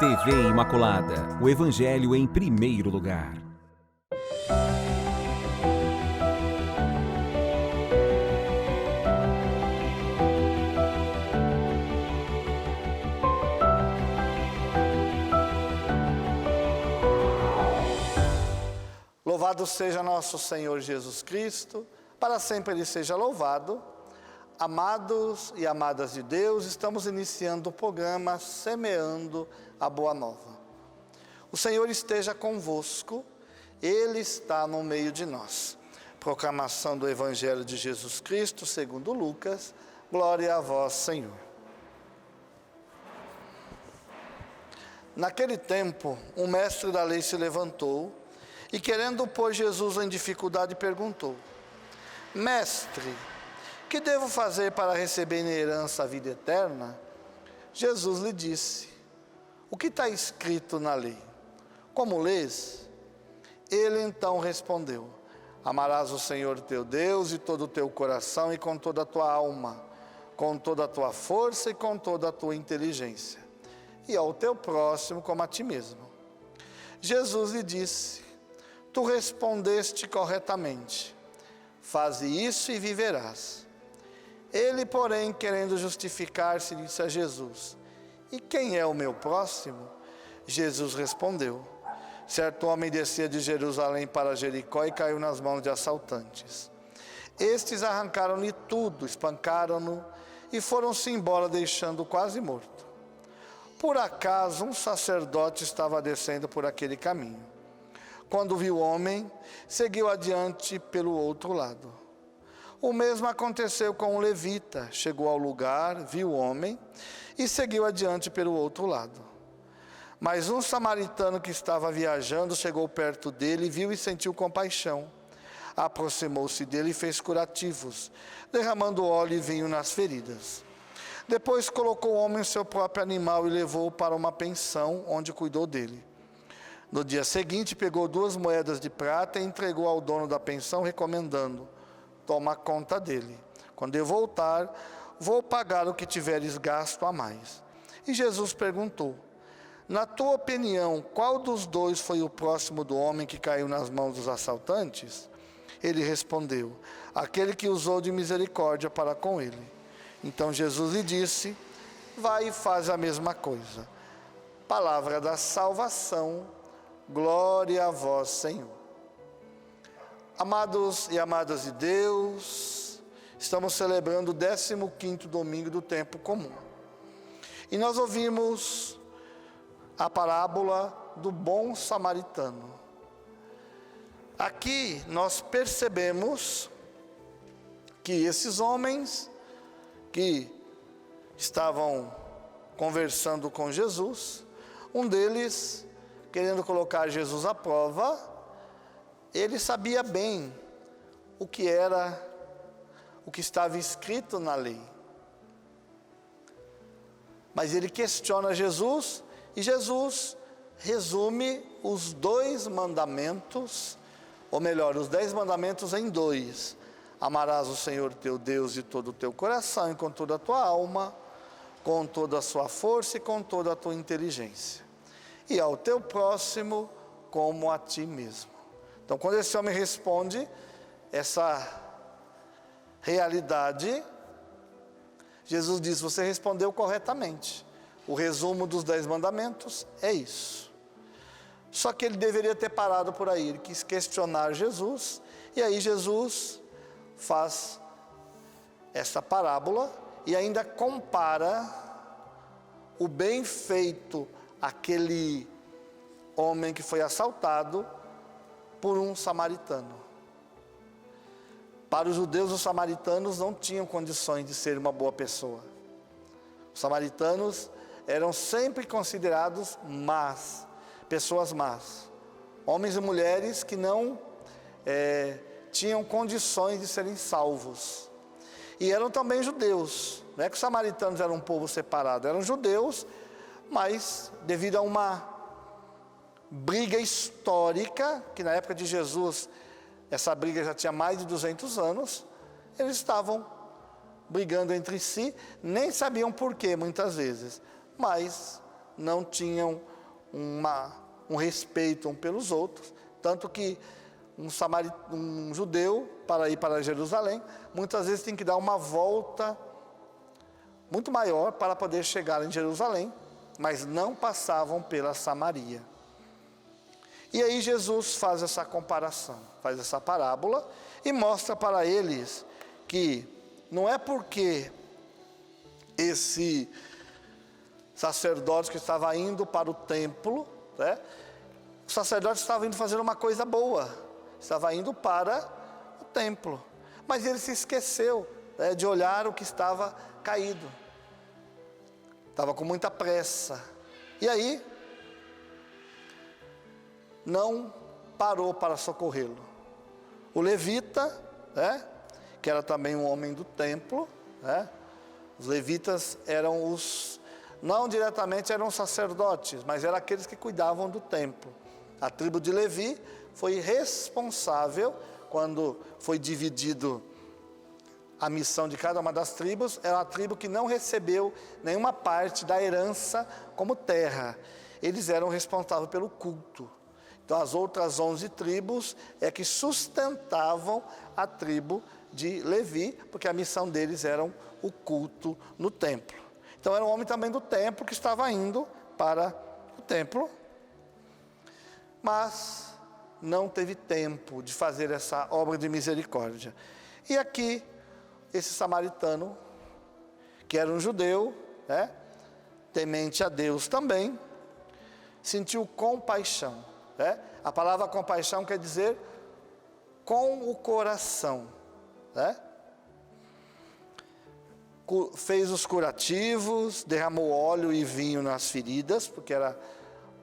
TV Imaculada, o Evangelho em primeiro lugar. Louvado seja nosso Senhor Jesus Cristo, para sempre Ele seja louvado. Amados e amadas de Deus, estamos iniciando o programa Semeando a Boa Nova. O Senhor esteja convosco, Ele está no meio de nós. Proclamação do Evangelho de Jesus Cristo, segundo Lucas. Glória a vós, Senhor. Naquele tempo, um mestre da lei se levantou e, querendo pôr Jesus em dificuldade, perguntou: Mestre, que devo fazer para receber em herança a vida eterna? Jesus lhe disse: o que está escrito na lei? Como lês? Ele então respondeu: amarás o Senhor teu Deus de todo o teu coração e com toda a tua alma, com toda a tua força e com toda a tua inteligência, e ao teu próximo como a ti mesmo. Jesus lhe disse: tu respondeste corretamente, faze isso e viverás. Ele, porém, querendo justificar-se, disse a Jesus: e quem é o meu próximo? Jesus respondeu: certo homem descia de Jerusalém para Jericó e caiu nas mãos de assaltantes. Estes arrancaram-lhe tudo, espancaram-no e foram-se embora, deixando-o quase morto. Por acaso, um sacerdote estava descendo por aquele caminho. Quando viu o homem, seguiu adiante pelo outro lado. O mesmo aconteceu com um levita. Chegou ao lugar, viu o homem e seguiu adiante pelo outro lado. Mas um samaritano que estava viajando chegou perto dele, viu e sentiu compaixão. Aproximou-se dele e fez curativos, derramando óleo e vinho nas feridas. Depois colocou o homem em seu próprio animal e levou-o para uma pensão, onde cuidou dele. No dia seguinte, pegou 2 moedas de prata e entregou ao dono da pensão, recomendando: toma conta dele. Quando eu voltar, vou pagar o que tiveres gasto a mais. E Jesus perguntou: na tua opinião, qual dos 2 foi o próximo do homem que caiu nas mãos dos assaltantes? Ele respondeu: aquele que usou de misericórdia para com ele. Então Jesus lhe disse: vai e faz a mesma coisa. Palavra da salvação. Glória a vós, Senhor. Amados e amadas de Deus, estamos celebrando o 15º domingo do tempo comum. E nós ouvimos a parábola do bom samaritano. Aqui nós percebemos que esses homens que estavam conversando com Jesus, um deles, querendo colocar Jesus à prova, ele sabia bem o que estava escrito na lei. Mas ele questiona Jesus, e Jesus resume os 2 mandamentos, ou melhor, os 10 mandamentos em 2. Amarás o Senhor teu Deus de todo o teu coração e com toda a tua alma, com toda a sua força e com toda a tua inteligência, e ao teu próximo como a ti mesmo. Então, quando esse homem responde essa realidade, Jesus diz: você respondeu corretamente. O resumo dos 10 mandamentos é isso. Só que ele deveria ter parado por aí. Ele quis questionar Jesus, e aí Jesus faz essa parábola e ainda compara o bem feito aquele homem que foi assaltado por um samaritano. Para os judeus, os samaritanos não tinham condições de ser uma boa pessoa. Os samaritanos eram sempre considerados más, pessoas más, homens e mulheres que não tinham condições de serem salvos. E eram também judeus. Não é que os samaritanos eram um povo separado, eram judeus, mas devido a uma briga histórica, que na época de Jesus, essa briga já tinha mais de 200 anos, eles estavam brigando entre si, nem sabiam por quê muitas vezes, mas não tinham um respeito um pelos outros, tanto que um judeu, para ir para Jerusalém, muitas vezes tem que dar uma volta muito maior para poder chegar em Jerusalém, mas não passavam pela Samaria. E aí Jesus faz essa comparação, faz essa parábola e mostra para eles que não é porque esse sacerdote que estava indo para o templo, né, o sacerdote estava indo fazer uma coisa boa, estava indo para o templo, mas ele se esqueceu, né, de olhar o que estava caído, estava com muita pressa, e aí não parou para socorrê-lo. O levita, né, que era também um homem do templo, né, os levitas eram não diretamente eram sacerdotes, mas eram aqueles que cuidavam do templo. A tribo de Levi foi responsável, quando foi dividido a missão de cada uma das tribos, era uma tribo que não recebeu nenhuma parte da herança como terra. Eles eram responsáveis pelo culto. Então as outras 11 tribos é que sustentavam a tribo de Levi, porque a missão deles era o culto no templo. Então era um homem também do templo que estava indo para o templo, mas não teve tempo de fazer essa obra de misericórdia. E aqui, esse samaritano, que era um judeu, né, temente a Deus também, sentiu compaixão. Né? A palavra compaixão quer dizer com o coração. Né? Fez os curativos, derramou óleo e vinho nas feridas, porque era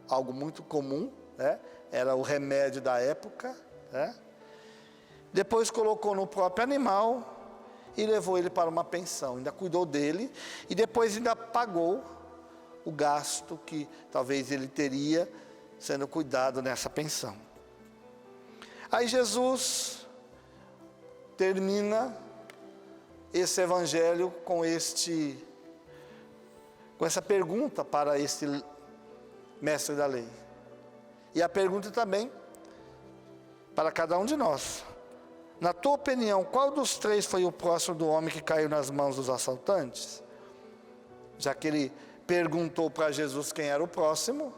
algo muito comum, né? Era o remédio da época, né? Depois colocou no próprio animal e levou ele para uma pensão, ainda cuidou dele e depois ainda pagou o gasto que talvez ele teria sendo cuidado nessa pensão. Aí Jesus termina esse evangelho com essa pergunta para este mestre da lei. E a pergunta também para cada um de nós: na tua opinião, qual dos três foi o próximo do homem que caiu nas mãos dos assaltantes? Já que ele perguntou para Jesus quem era o próximo,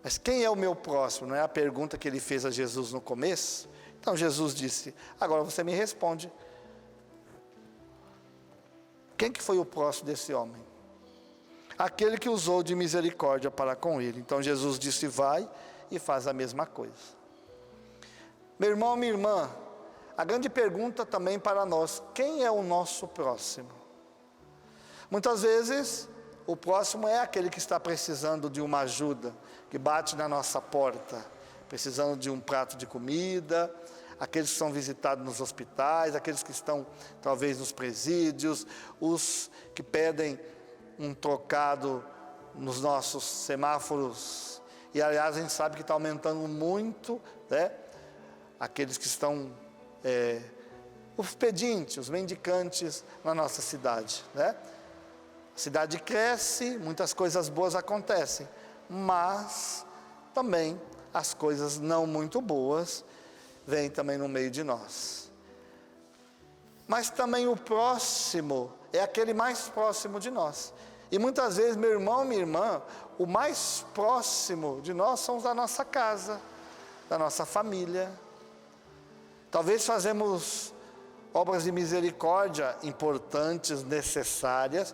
mas quem é o meu próximo? Não é a pergunta que ele fez a Jesus no começo? Então Jesus disse: agora você me responde. Quem que foi o próximo desse homem? Aquele que usou de misericórdia para com ele. Então Jesus disse: vai e faz a mesma coisa. Meu irmão, minha irmã, a grande pergunta também para nós: quem é o nosso próximo? Muitas vezes, o próximo é aquele que está precisando de uma ajuda, que bate na nossa porta, precisando de um prato de comida, aqueles que são visitados nos hospitais, aqueles que estão talvez nos presídios, os que pedem um trocado nos nossos semáforos, e aliás a gente sabe que está aumentando muito, né? Aqueles que estão, os pedintes, os mendicantes na nossa cidade, né? A cidade cresce, muitas coisas boas acontecem, mas também as coisas não muito boas vêm também no meio de nós. Mas também o próximo é aquele mais próximo de nós. E muitas vezes, meu irmão, minha irmã, o mais próximo de nós são os da nossa casa, da nossa família. Talvez fazemos obras de misericórdia importantes, necessárias,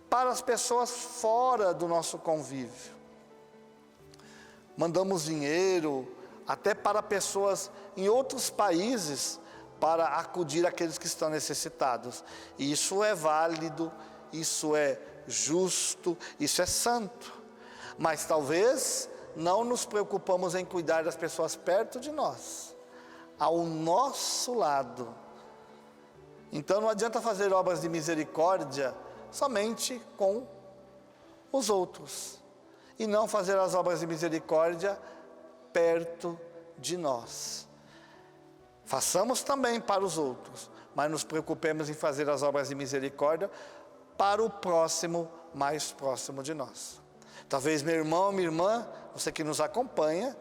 para as pessoas fora do nosso convívio. Mandamos dinheiro até para pessoas em outros países para acudir àqueles que estão necessitados. E isso é válido, isso é justo, isso é santo. Mas talvez não nos preocupamos em cuidar das pessoas perto de nós, ao nosso lado. Então não adianta fazer obras de misericórdia somente com os outros, e não fazer as obras de misericórdia perto de nós. Façamos também para os outros, mas nos preocupemos em fazer as obras de misericórdia para o próximo mais próximo de nós. Talvez meu irmão, minha irmã, você que nos acompanha,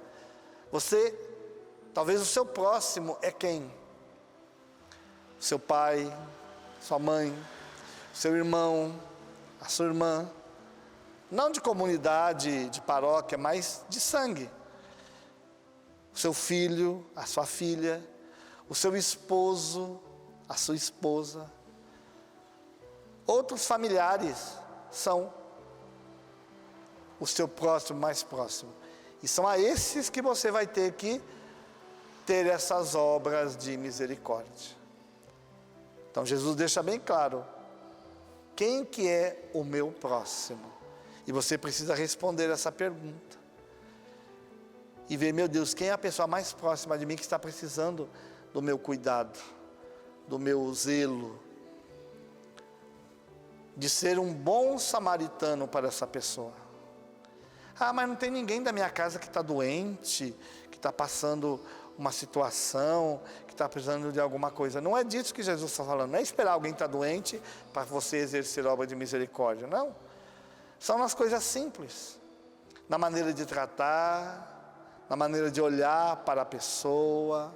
talvez o seu próximo é quem? Seu pai, sua mãe, seu irmão, a sua irmã, não de comunidade, de paróquia, mas de sangue. O seu filho, a sua filha, o seu esposo, a sua esposa. Outros familiares são o seu próximo, mais próximo. E são a esses que você vai ter que ter essas obras de misericórdia. Então Jesus deixa bem claro, quem que é o meu próximo? E você precisa responder essa pergunta. E ver, meu Deus, quem é a pessoa mais próxima de mim que está precisando do meu cuidado, do meu zelo, de ser um bom samaritano para essa pessoa. Ah, mas não tem ninguém da minha casa que está doente, que está passando uma situação, que está precisando de alguma coisa. Não é disso que Jesus está falando, não é esperar alguém estar doente para você exercer obra de misericórdia, não. São nas coisas simples, na maneira de tratar, na maneira de olhar para a pessoa,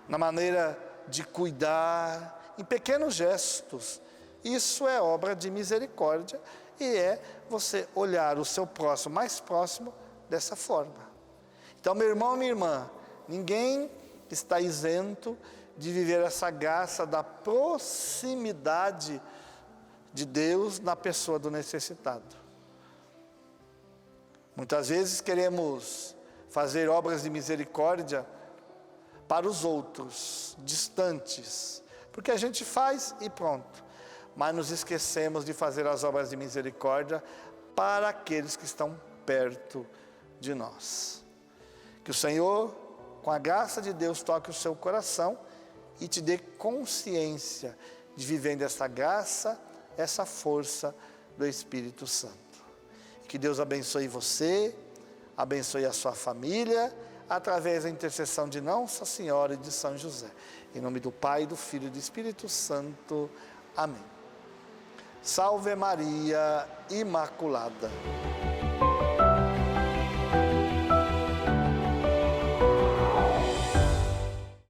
na maneira de cuidar, em pequenos gestos. Isso é obra de misericórdia e é você olhar o seu próximo, mais próximo, dessa forma. Então, meu irmão e minha irmã, ninguém está isento de viver essa graça da proximidade de Deus na pessoa do necessitado. Muitas vezes queremos fazer obras de misericórdia para os outros, distantes, porque a gente faz e pronto. Mas nos esquecemos de fazer as obras de misericórdia para aqueles que estão perto de nós. Que o Senhor, com a graça de Deus, toque o seu coração e te dê consciência de vivendo essa graça, essa força do Espírito Santo. Que Deus abençoe você, abençoe a sua família, através da intercessão de Nossa Senhora e de São José. Em nome do Pai, do Filho e do Espírito Santo. Amém. Salve Maria Imaculada.